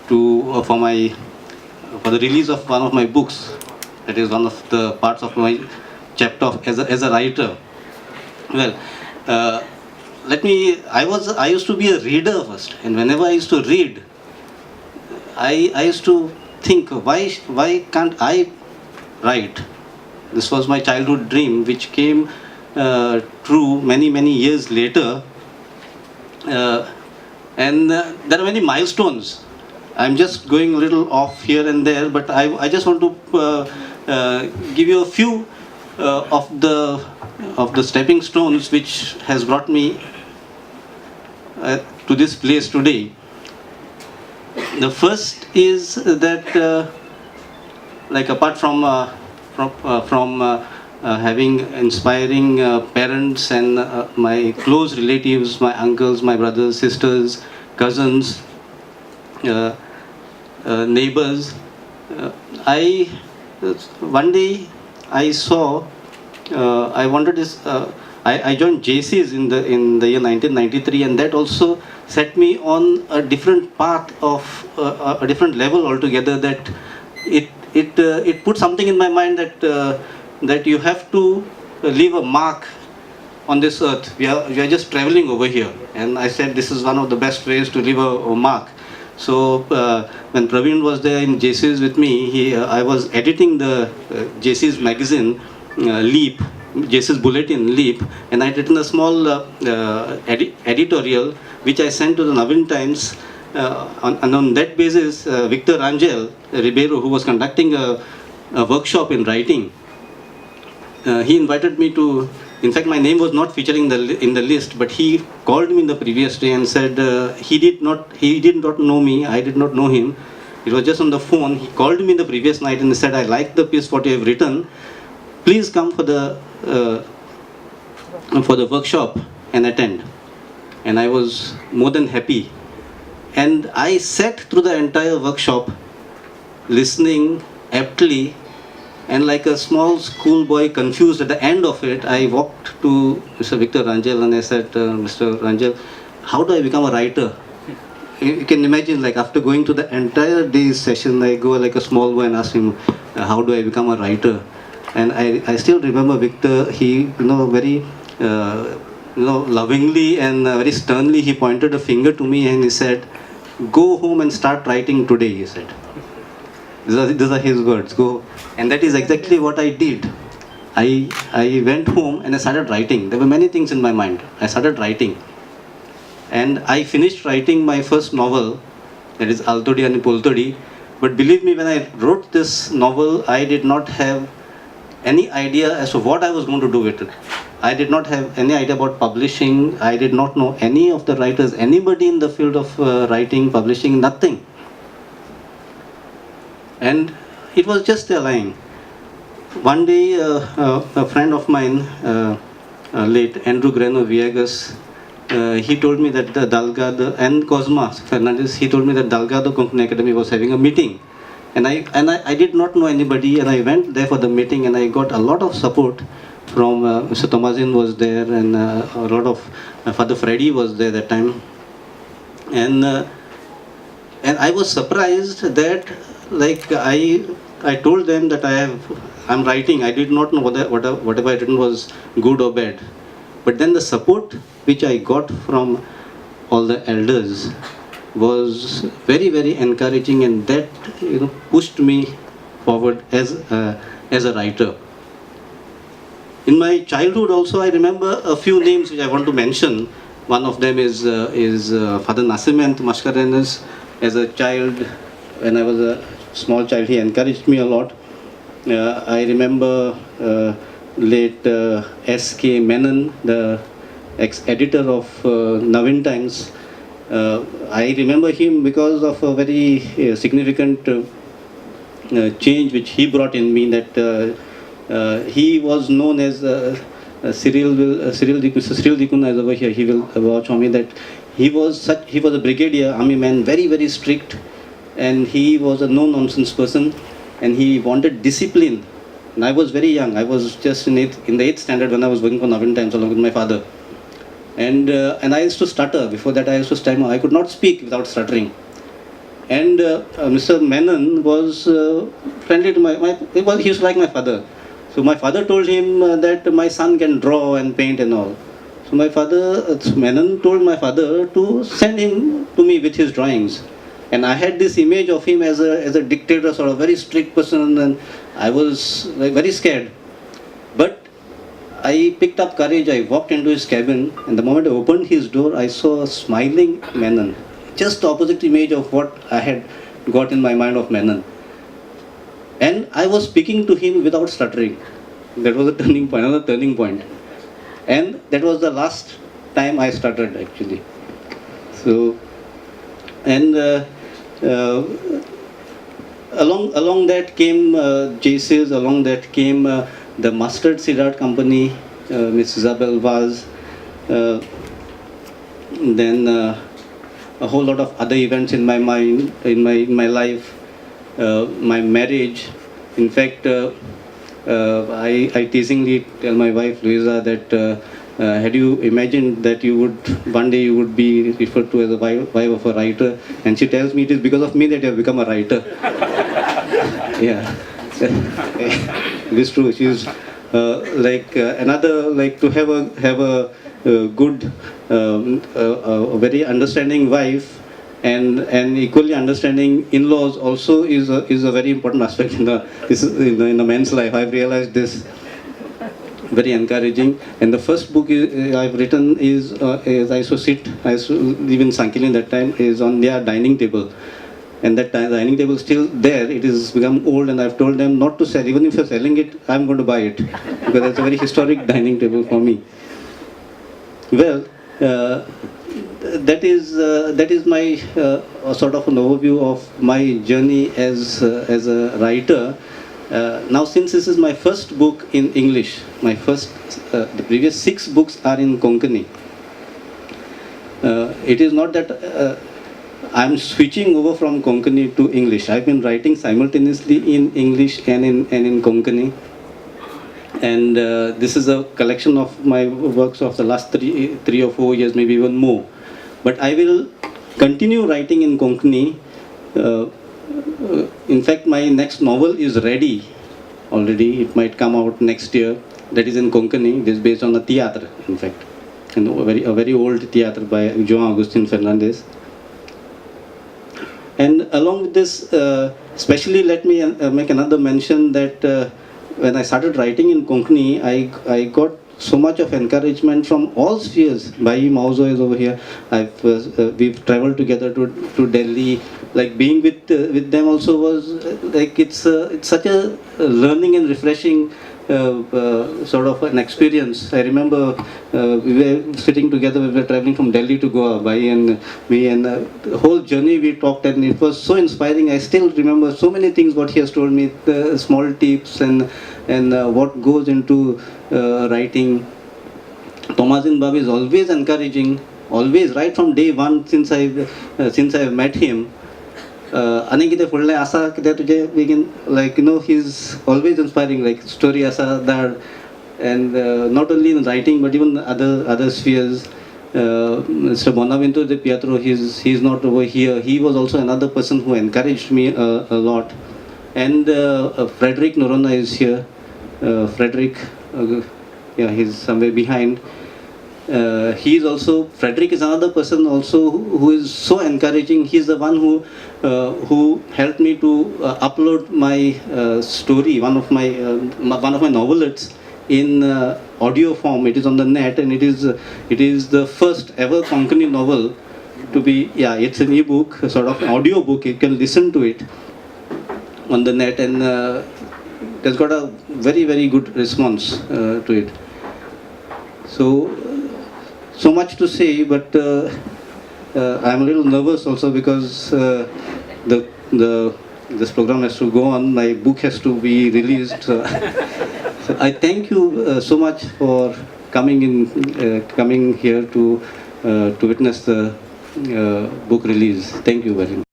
for the release of one of my books. That is one of the parts of my chapter of as a writer. Well, uh, I used to be a reader first, and whenever I used to read, I used to think, why can't I write? This was my childhood dream, which came true many years later. Uh, and there are many milestones. I'm just going a little off here and there, but I just want to give you a few of the stepping stones which has brought me to this place today. The first is that, like apart from having inspiring parents and my close relatives, my uncles, my brothers, sisters, cousins, uh, neighbors, I one day I saw. I wanted this. I joined JCs in the year 1993, and that also set me on a different path of a different level altogether. That it put something in my mind that you have to leave a mark on this earth. We are just traveling over here, and I said this is one of the best ways to leave a mark. So when Praveen was there in JCs with me, I was editing the JCs magazine, Leap, JC's Bulletin Leap, and I had written a small editorial which I sent to the Navin Times. And on that basis, Victor Rangel Ribeiro, who was conducting a workshop in writing, he invited me to. In fact, my name was not featuring in the list, but he called me the previous day and said he did not know me. I did not know him. It was just on the phone. He called me the previous night and said, "I like the piece what you have written. Please come for the workshop and attend." And I was more than happy. And I sat through the entire workshop, listening aptly, and like a small schoolboy confused at the end of it, I walked to Mr. Victor Rangel and I said, "Mr. Rangel, how do I become a writer?" You can imagine, like after going to the entire day's session, I go like a small boy and ask him, "How do I become a writer?" And I still remember Victor. He, very, lovingly and very sternly, he pointed a finger to me and he said, "Go home and start writing today," he said. These are his words. Go, and that is exactly what I did. I went home and I started writing. There were many things in my mind. I started writing, and I finished writing my first novel, that is Altodi and Poltodi. But believe me, when I wrote this novel, I did not have any idea as to what I was going to do with it. I did not have any idea about publishing. I did not know any of the writers, anybody in the field of writing, publishing, nothing. And it was just a line. One day, a friend of mine, late Andrew Greno Villegas, he told me that the Delgado and Cosma Fernandez, he told me that Delgado Company Academy was having a meeting. And I did not know anybody, and I went there for the meeting, and I got a lot of support from Mr. Tomazin was there, and a lot of Father Freddy was there that time. And I was surprised that, like, I told them that I'm writing. I did not know whatever I written was good or bad. But then the support which I got from all the elders was very encouraging, and that pushed me forward as a writer. In my childhood also, I remember a few names which I want to mention. One of them is Father Nascimento Mascarenhas. As a child, when I was a small child, he encouraged me a lot. I remember late S.K. Menon, the ex-editor of Navin Times. I remember him because of a very significant change which he brought in me, that he was known as Cyril Dikun is over here. He will vouch for me that he was a brigadier army man, very strict, and he was a no-nonsense person, and he wanted discipline. And I was very young. I was just in the 8th standard when I was working for Navin Times along with my father. And I used to stutter. Before that, I used to stammer. I could not speak without stuttering. And Mr. Menon was friendly to he was like my father. So my father told him that my son can draw and paint and all. So my father, Menon told my father to send him to me with his drawings. And I had this image of him as a dictator, sort of very strict person, and I was like very scared. But I picked up courage, I walked into his cabin, and the moment I opened his door, I saw a smiling Menon. Just the opposite image of what I had got in my mind of Menon. And I was speaking to him without stuttering. That was a turning point, another turning point. And that was the last time I stuttered actually. So, and along that came JCs, along that came the Mustard Seed Art Company, Miss Isabel Vaz, then a whole lot of other events in my mind, in my life, my marriage. In fact, I teasingly tell my wife Louisa that had you imagined that you would one day you would be referred to as a wife of a writer, and she tells me it is because of me that you have become a writer. Yeah, it is true. She's another, like, to have a good, a very understanding wife, and equally understanding in-laws also is a very important aspect in the man's life. I've realized this. Very encouraging. And the first book I've written is I used to live in Sankili that time, is on their dining table. And that time, the dining table is still there. It has become old, and I've told them not to sell. Even if you're selling it, I'm going to buy it, because it's a very historic dining table for me. Well, that is my sort of an overview of my journey as a writer. Now, since this is my first book in English, the previous 6 books are in Konkani. It is not that I'm switching over from Konkani to English. I've been writing simultaneously in English and in Konkani. And this is a collection of my works of the last 3 or 4 years, maybe even more. But I will continue writing in Konkani. In fact, my next novel is ready already. It might come out next year. That is in Konkani. It is based on a theatre, in fact, and a very old theatre by João Agustin Fernandes. And along with this, especially let me make another mention that when I started writing in Konkani, I got so much of encouragement from all spheres. Bhai Mauzo is over here. We've traveled together to Delhi. Like, being with them also was like it's such a learning and refreshing sort of an experience. I remember we were sitting together. We were traveling from Delhi to Goa, Bhai and me, and the whole journey we talked, and it was so inspiring. I still remember so many things what he has told me, the small tips and what goes into writing. Tomazin Bab is always encouraging, always, right from day one since I've met him. Anekite fudle asa kide tuje begin, like, he's always inspiring, like story asa that, and not only in writing but even other spheres. Mr. Bonaventure de Pietro, he's not over here. He was also another person who encouraged me a lot. And Frederick Noronha is here. Frederick, yeah, he's somewhere behind. Frederick is another person also who is so encouraging. He's the one who helped me to upload my story, one of my novelettes, in audio form. It is on the net, and it is the first ever Konkani novel to be, it's an ebook, sort of an audio book. You can listen to it on the net, and it has got a very, very good response to it. So much to say, but I'm a little nervous also, because this program has to go on. My book has to be released. So I thank you so much for coming here to witness the book release. Thank you very much.